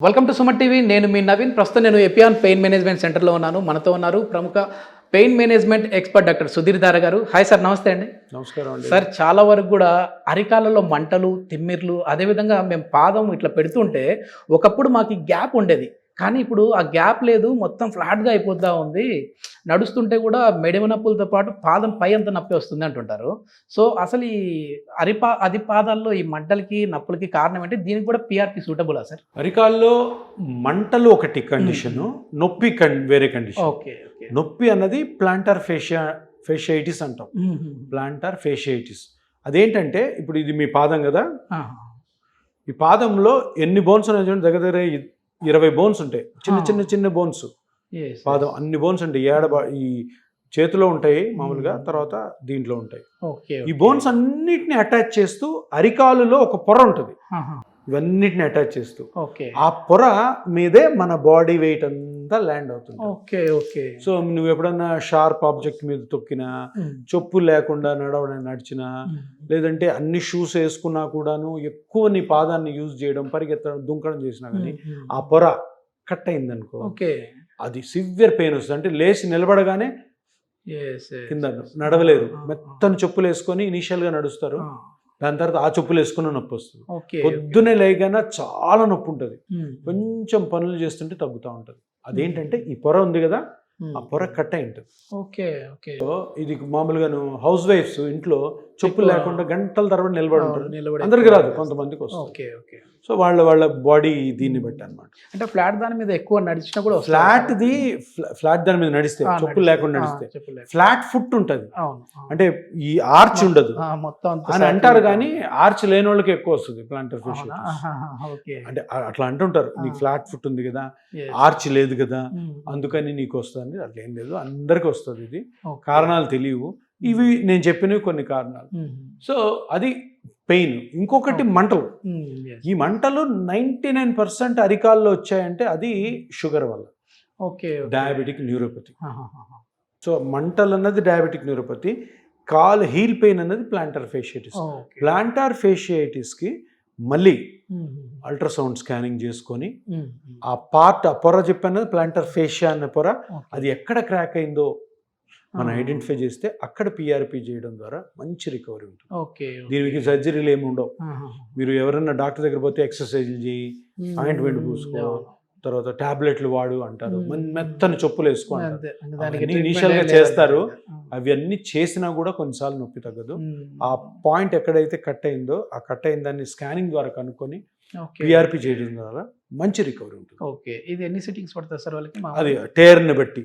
Welcome to Suman TV. నేను మీ నవీన్. ప్రస్తుతం నేను ఎపియాన్ పెయిన్ మేనేజ్మెంట్ సెంటర్లో ఉన్నాను. మనతో ఉన్నారు ప్రముఖ pain management expert doctor Sudheer దార గారు. హాయ్ సార్, నమస్తే అండి. నమస్కారం అండి. సార్, చాలా వరకు కూడా అరికాలలో మంటలు, తిమ్మిర్లు, అదేవిధంగా మేము పాదం ఇట్లా పెడుతుంటే ఒకప్పుడు మాకు ఈ గ్యాప్ ఉండేది, కానీ ఇప్పుడు ఆ గ్యాప్ లేదు, మొత్తం ఫ్లాట్గా అయిపోతూ ఉంది. నడుస్తుంటే కూడా మెడమ నొప్పులతో పాటు పాదం పై అంత నొప్పి వస్తుంది అంటుంటారు. సో అసలు ఈ అది పాదాల్లో ఈ మంటలకి నొప్పులకి కారణం ఏంటి? దీనికి కూడా పిఆర్పి సూటబులా సార్? అరికాల్లో మంటలు ఒకటి కండిషన్, నొప్పి వేరే కండిషన్. ఓకే. నొప్పి అన్నది ప్లాంటార్ ఫేషియైటిస్ అంటాం. ప్లాంటార్ ఫేషియైటిస్ అదేంటంటే, ఇప్పుడు ఇది మీ పాదం కదా, ఈ పాదంలో ఎన్ని బోన్స్ ఉన్నాయి చూడండి, దగ్గర దగ్గర 20 బోన్స్ ఉంటాయి. చిన్న బోన్స్. పాదం అన్ని బోన్స్ ఉంటాయి. ఈ చేతిలో ఉంటాయి మామూలుగా, తర్వాత దీంట్లో ఉంటాయి. ఈ బోన్స్ అన్నిటిని అటాచ్ చేస్తూ అరికాలులో ఒక పొర ఉంటుంది, ఇవన్నిటిని అటాచ్ చేస్తూ ఆ పొర మీదే మన బాడీ వెయిట్ అంతా ల్యాండ్ అవుతుంది. సో నువ్వు ఎప్పుడన్నా షార్ప్ ఆబ్జెక్ట్ మీద తొక్కినా, చెప్పులు లేకుండా నడిచినా, లేదంటే అన్ని షూస్ వేసుకున్నా కూడాను ఎక్కువ నీ పాదాన్ని యూజ్ చేయడం, పరిగెత్తడం, దుంకడం చేసినా కానీ ఆ పొర కట్ అయింది అనుకో, అది సివియర్ పెయిన్ వస్తుంది. అంటే లేచి నిలబడగానే కింద నడవలేరు. మెత్తని చెప్పులు వేసుకొని ఇనీషియల్గా నడుస్తారు, దాని తర్వాత ఆ చెప్పులు వేసుకున్న నొప్పి వస్తుంది. పొద్దునే లేకైనా చాలా నొప్పి ఉంటుంది, కొంచెం పనులు చేస్తుంటే తగ్గుతూ ఉంటుంది. అదేంటంటే ఈ పొర ఉంది కదా, ఆ పొర కట్ అయి ఉంటుంది. సో ఇది మామూలుగా హౌస్ వైఫ్స్ ఇంట్లో చెప్పులు లేకుండా గంటల తరబడి నిలబడి ఉంటారు. అందరికి రాదు, కొంతమందికి వస్తుంది. సో వాళ్ళ బాడీ దీన్ని బట్టి అనమాట. అంటే ఫ్లాట్ దాని మీద ఎక్కువ నడిచినా కూడా ఫ్లాట్ దాని మీద నడిస్తే, చెప్పులు లేకుండా నడిస్తే ఫ్లాట్ ఫుట్ ఉంటుంది. అంటే ఈ ఆర్చ్ ఉండదు అని అంటారు, కానీ ఆర్చ్ లేని వాళ్ళకి ఎక్కువ వస్తుంది ప్లాంటర్ ఫేషియైటిస్. అంటే అట్లా అంటుంటారు, నీకు ఫ్లాట్ ఫుట్ ఉంది కదా, ఆర్చ్ లేదు కదా, అందుకని నీకు వస్తుంది. అట్లా ఏం లేదు, అందరికి వస్తుంది. ఇది కారణాలు తెలియవు, ఇవి నేను చెప్పినవి కొన్ని కారణాలు. సో అది పెయిన్. ఇంకొకటి మంటలు. ఈ మంటలు 99% అరికాల్లో వచ్చాయంటే అది షుగర్ వల్ల, డయాబెటిక్ న్యూరోపతి. సో మంటలు అన్నది డయాబెటిక్ న్యూరోపతి, హీల్ పెయిన్ అన్నది ప్లాంటార్ ఫేషియైటిస్. ప్లాంటార్ ఫేషియైటిస్కి మళ్ళీ అల్ట్రాసౌండ్ స్కానింగ్ చేసుకొని ఆ పొర చెప్పాను, ప్లాంటార్ ఫేషియా అనే పొర, అది ఎక్కడ క్రాక్ అయిందో మనం ఐడెంటిఫై చేస్తే అక్కడ పిఆర్పి చేయడం ద్వారా మంచి రికవరీ ఉంటుంది. దీనికి సర్జరీలు ఏమి ఉండవు. మీరు ఎవరైనా డాక్టర్ దగ్గర పోతే ఎక్సర్సైజ్లు చేయి, ఆయింట్మెంట్ పూసుకో, తర్వాత టాబ్లెట్లు వాడు అంటారు, మెత్తని చెప్పులు వేసుకో అంటారు. ఇనీషియల్గా చేస్తారు, అవి అన్నీ చేసినా కూడా కొన్నిసార్లు నొప్పి తగ్గదు. ఆ పాయింట్ ఎక్కడైతే కట్ అయిందో, ఆ కట్ అయిన దాన్ని స్కానింగ్ ద్వారా కనుక్కొని పిఆర్పి చేయడం ద్వారా మంచి రికవరీ ఉంటుంది. ఇది ఎన్ని సిట్టింగ్స్ పడతాయి సార్ వాళ్ళకి? అది టేర్ని బట్టి.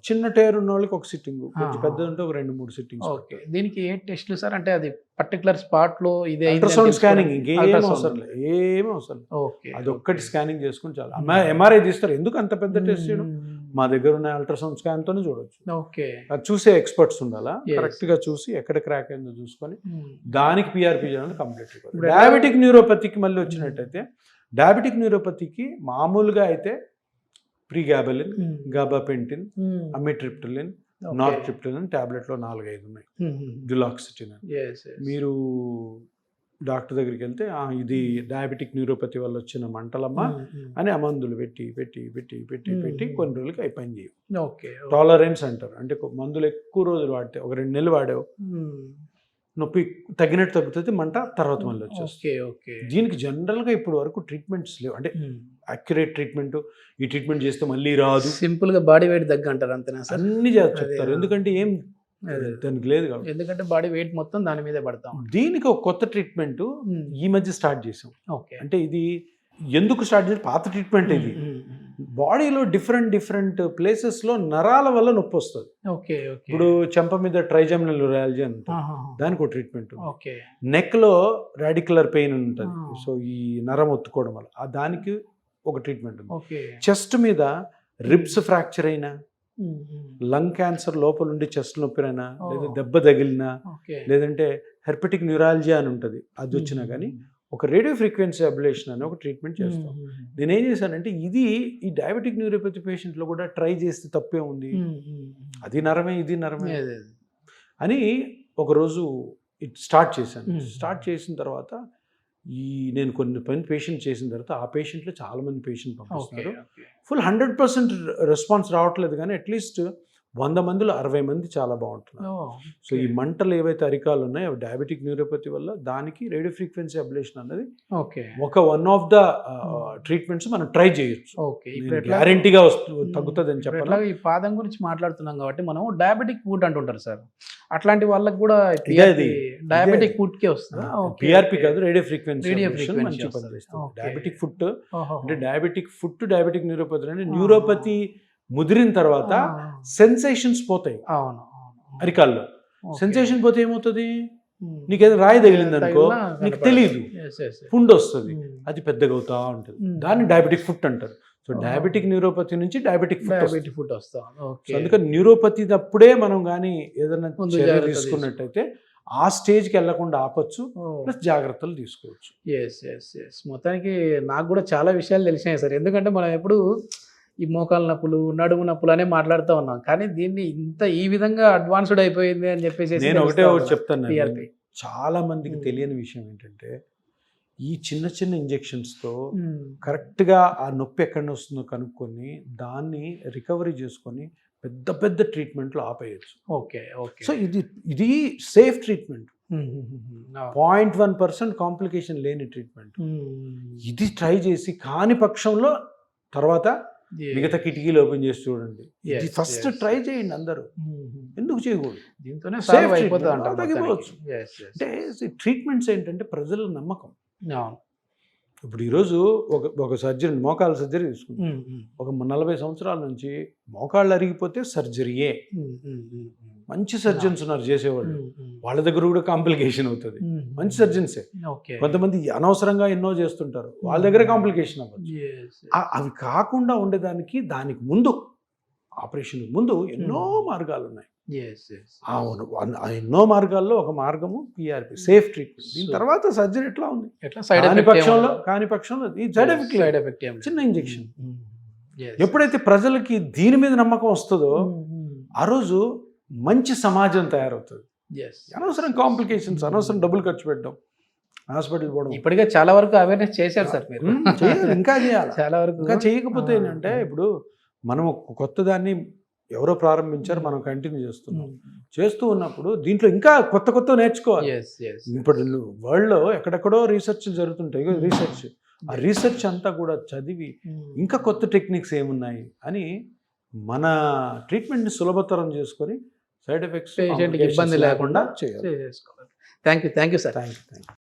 చిన్న టేర్ ఉన్న వాళ్ళకి ఒక సిట్టింగ్, కొంచెం పెద్ద ఉంటే ఒక 2-3 సిట్టింగ్స్. దీనికి ఏ టెస్ట్లు సార్? అంటే అది పర్టికులర్ స్పాట్ లో ఇదే అల్ట్రాసౌండ్ స్కానింగ్, ఇంకేం అవసరం లేదు, ఏమీ అవసరం లేదు. అది ఒక్కటి స్కానింగ్ చేసుకుని చాలా. ఎంఆర్ఐ తీస్తారు, ఎందుకు అంత పెద్ద టెస్ట్ చేయడం? మా దగ్గర ఉన్న అల్ట్రాసౌండ్ స్కాన్ తోనే చూడొచ్చు. అది చూసే ఎక్స్పర్ట్స్ ఉండాలా, కరెక్ట్ గా చూసి ఎక్కడ క్రాక్ అయిందో చూసుకొని దానికి పిఆర్పి చేయడం కంప్లీట్. డయాబెటిక్ న్యూరోపతికి మళ్ళీ వచ్చినట్టయితే, డయాబెటిక్ న్యూరోపతికి మామూలుగా అయితే ప్రీగాబలిన్, గాబాపెంటిన్, అమిట్రిప్టిలిన్, నార్ట్రిప్టిలిన్ టాబ్లెట్లో 4-5 ఉన్నాయి. డ్యులాక్సిటిన్. మీరు డాక్టర్ దగ్గరికి వెళ్తే ఇది డయాబెటిక్ న్యూరోపతి వల్ల వచ్చిన మంటలమ్మా అని ఆ మందులు పెట్టి పెట్టి పెట్టి పెట్టి పెట్టి కొన్ని రోజులకి అవి పని చేయవు. టాలరెన్స్ అంటారు, అంటే మందులు ఎక్కువ రోజులు వాడితే, ఒక 2 నెలలు వాడావు, నొప్పి తగ్గినట్టు తగ్గుతుంది, మంట తర్వాత మళ్ళీ వచ్చేస్తుంది. దీనికి జనరల్గా ఇప్పుడు వరకు ట్రీట్మెంట్స్ లేవు, అంటే అక్యురేట్ ట్రీట్మెంట్, ఈ ట్రీట్మెంట్ చేస్తే మళ్ళీ రాదు, సింపుల్ గా బాడీ వెయిట్ తగ్గ అంటారు, అంతేనా సార్? అన్ని చెప్తారు, ఎందుకంటే ఏం దానికి లేదు కాబట్టి, ఎందుకంటే బాడీ వెయిట్ మొత్తం దాని మీదే పడతాం. దీనికి ఒక కొత్త ట్రీట్మెంట్ ఈ మధ్య స్టార్ట్ చేసాం. అంటే ఇది ఎందుకు స్టార్ట్ చేసి, పాత ట్రీట్మెంట్ ఇది. బాడీలో డిఫరెంట్ ప్లేసెస్లో నరాల వల్ల నొప్పి వస్తుంది. ఇప్పుడు చెంప మీద ట్రైజెమినల్ న్యూరాలజీ అని ఉంటుంది, దానికి ఒక ట్రీట్మెంట్. నెక్లో రాడిక్యులర్ పెయిన్ ఉంటుంది, సో ఈ నరం ఒత్తుకోవడం వల్ల దానికి ఒక ట్రీట్మెంట్ ఉంది. చెస్ట్ మీద రిబ్స్ ఫ్రాక్చర్ అయినా, లంగ్ క్యాన్సర్ లోపల ఉండి చెస్ట్ నొప్పిరైనా, లేదా దెబ్బ తగిలినా, లేదంటే హెర్పెటిక్ న్యూరాలజీ అని ఉంటుంది, అది వచ్చినా కానీ ఒక రేడియో ఫ్రీక్వెన్సీ అబ్లేషన్ అని ఒక ట్రీట్మెంట్ చేస్తాం. నేనేం చేశానంటే, ఇది ఈ డయాబెటిక్ న్యూరోపతి పేషెంట్లో కూడా ట్రై చేస్తే తప్పే ఉంది, అది నరమే ఇది నరమే అని ఒకరోజు స్టార్ట్ చేశాను. స్టార్ట్ చేసిన తర్వాత నేను కొన్ని పేషెంట్ చేసిన తర్వాత ఆ పేషెంట్లో చాలా మంది పేషెంట్ ఓకే పంపిస్తున్నారు. ఓకే ఫుల్ 100% రెస్పాన్స్ రావట్లేదు, కానీ అట్లీస్ట్ 100 మందిలో 60 మంది చాలా బాగుంటున్నారు. సో ఈ మంటలు ఏవైతే అరికాలు ఉన్నాయో అవి డయాబెటిక్ న్యూరోపతి వల్ల, దానికి రేడియో ఫ్రీక్వెన్సీ అబ్లేషన్ అన్నది okay one of the treatments మనం ట్రై చేయొచ్చు. ఓకే ఇప్పుడు గ్యారంటీగా తగ్గుతుంది అని చెప్పాలి. ఎట్లా ఈ పాదం గురించి మాట్లాడుతున్నాం కాబట్టి మనం డయాబెటిక్ ఫుడ్ అంటుంటారు సార్, అట్లాంటి వాళ్ళకి కూడా డయాబెటిక్ ఫుడ్ కే వస్తుందా? పిఆర్పి కాదు, రేడియో ఫ్రీక్వెన్సీ రేడియో మంచి ఫ్రీక్వెన్సీ పనిచేస్తుంది. ఓకే. డయాబెటిక్ ఫుడ్ అంటే డయాబెటిక్ న్యూరోపతి అంటే న్యూరోపతి ముదిరిన తర్వాత సెన్సేషన్స్ పోతాయి అవును అరికాల్లో. సెన్సేషన్ పోతే ఏమవుతుంది, నీకేదో రాయి తగిలింది అనుకో, నీకు తెలియదు, పుండు వస్తుంది, అది పెద్దగా అవుతా ఉంటుంది. దాన్ని డయాబెటిక్ ఫుట్ అంటారు. సో డయాబెటిక్ న్యూరోపతి నుంచి డయాబెటిక్ ఫుడ్ వస్తాం. అందుకని న్యూరోపతి అప్పుడే మనం కానీ ఏదైనా చర్య తీసుకున్నట్టయితే ఆ స్టేజ్కి వెళ్లకుండా ఆపచ్చు, ప్లస్ జాగ్రత్తలు తీసుకోవచ్చు. మొత్తానికి నాకు కూడా చాలా విషయాలు తెలిసినాయి సార్. ఎందుకంటే మనం ఎప్పుడు ఈ మోకాలు నొప్పులు, నడుము నొప్పులు అనే మాట్లాడుతూ ఉన్నాం, కానీ దీన్ని ఈ విధంగా అడ్వాన్స్డ్ అయిపోయింది అని చెప్పేసి నేను ఒకటే చెప్తాను, చాలా మందికి తెలియని విషయం ఏంటంటే ఈ చిన్న చిన్న ఇంజెక్షన్స్తో కరెక్ట్గా ఆ నొప్పి ఎక్కడ వస్తుందో కనుక్కొని దాన్ని రికవరీ చేసుకొని పెద్ద పెద్ద ట్రీట్మెంట్లు ఆపేయచ్చు. Okay okay. సో ఇది సేఫ్ ట్రీట్మెంట్, 0.1% కాంప్లికేషన్ లేని ట్రీట్మెంట్. ఇది ట్రై చేసి కాని పక్షంలో తర్వాత మిగతా కిటికీలు ఓపెన్ చేసి చూడండి. ఇది ఫస్ట్ ట్రై చేయండి అందరూ, ఎందుకు చేయకూడదు? దీంతోనే తగ్గిపోవచ్చు. అంటే ట్రీట్మెంట్స్ ఏంటంటే ప్రజల నమ్మకం. ఇప్పుడు ఈరోజు ఒక సర్జరీ, మోకాళ్ళ సర్జరీ తీసుకుంటాం, ఒక 40 సంవత్సరాల నుంచి మోకాళ్ళు అరిగిపోతే సర్జరీయే. మంచి సర్జన్స్ ఉన్నారు చేసేవాళ్ళు, వాళ్ళ దగ్గర కూడా కాంప్లికేషన్ అవుతుంది. మంచి సర్జన్సే. కొంతమంది అనవసరంగా ఎన్నో చేస్తుంటారు, వాళ్ళ దగ్గర కాంప్లికేషన్ అవ్వచ్చు. అవి కాకుండా ఉండేదానికి దానికి ముందు, ఆపరేషన్ ముందు ఎన్నో మార్గాలు ఉన్నాయి. ఎన్నో మార్గాల్లో ఒక మార్గము పిఆర్పి, సేఫ్ ట్రీట్మెంట్. దీని తర్వాత సర్జరీ ఎట్లా ఉంది, కాని పక్షంలో ఈ సైడ్ ఎఫెక్ట్ చిన్న ఇంజెక్షన్. ఎప్పుడైతే ప్రజలకి దీని మీద నమ్మకం వస్తుందో ఆ రోజు మంచి సమాజం తయారవుతుంది. అనవసరం కాంప్లికేషన్స్, అనవసరం డబ్బులు ఖర్చు పెట్టడం, హాస్పిటల్ పోవడం. ఇప్పటికే చాలా వరకు అవేర్నెస్ చేశారు సార్ మీరు. ఇంకా చేయాలి, చాలా వరకు. ఇంకా చేయకపోతే ఏంటంటే ఇప్పుడు మనం కొత్త దాన్ని ఎవరో ప్రారంభించారు, మనం కంటిన్యూ చేస్తూ ఉన్నప్పుడు దీంట్లో ఇంకా కొత్త నేర్చుకోవాలి. ఇప్పుడు వరల్డ్లో ఎక్కడెక్కడో రీసెర్చ్ జరుగుతుంటాయి. ఆ రీసెర్చ్ అంతా కూడా చదివి ఇంకా కొత్త టెక్నిక్స్ ఏమున్నాయి అని మన ట్రీట్మెంట్ని సులభతరం చేసుకొని సైడ్ ఎఫెక్ట్స్ ఇబ్బంది లేకుండా చేసుకోవాలి. Thank you sir. Thank you.